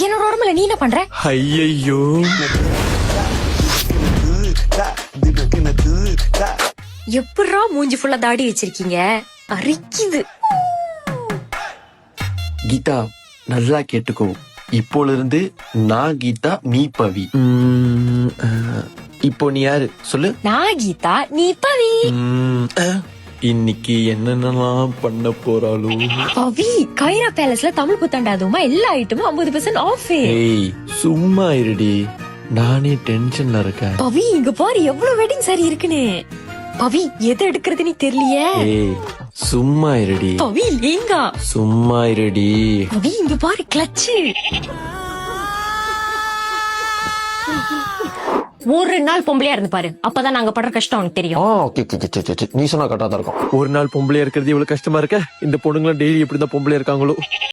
என்னோட உடம்புல நீ என்ன பண்ற? ஐயோ எப்படா மூஞ்சி ஃபுல்லா தாடி வச்சிருக்கீங்க? அரிக்குது. கீதா நல்லா கேட்டுக்கோ, இப்போல இருந்து நான் கீதா, நீ பவி. இப்போ நீ யாரு சொல்லு? நான் கீதா, நீ பவி. இன்னைக்கு என்னென்னலாம் பண்ண போறாளோ? பவி, கைரா பேலஸ்ல தமிழ் புத்தாண்டு அதுவுமா எல்லா ஐட்டமும் 50% ஆஃப். ஏய் சும்மா இருடி, நானே டென்ஷன்ல இருக்கேன். பவி, இங்க பாரு எவ்வளவு வெட்டிங் சாரி இருக்குன்னு. பவி, எதை எடுக்கிறதுன்னு தெரியலையே. ஏய் சும்மா இருடி. பவி, லேங்கா. சும்மா இருடி. பவி, இங்க பாரு கிளட்ச். ஒரு நாள் பொம்பளையா இருந்து பாரு, அப்பதான் நாங்க படுற கஷ்டம் உனக்கு தெரியும். நீ சொன்னா கரெக்டா தான் இருக்கும். ஒரு நாள் பொம்பளையா இருக்கிறது இவ்வளவு கஷ்டமா இருக்க, இந்த பொண்ணுங்களும் டெய்லி எப்படிதான் பொம்பளையா இருக்காங்களோ.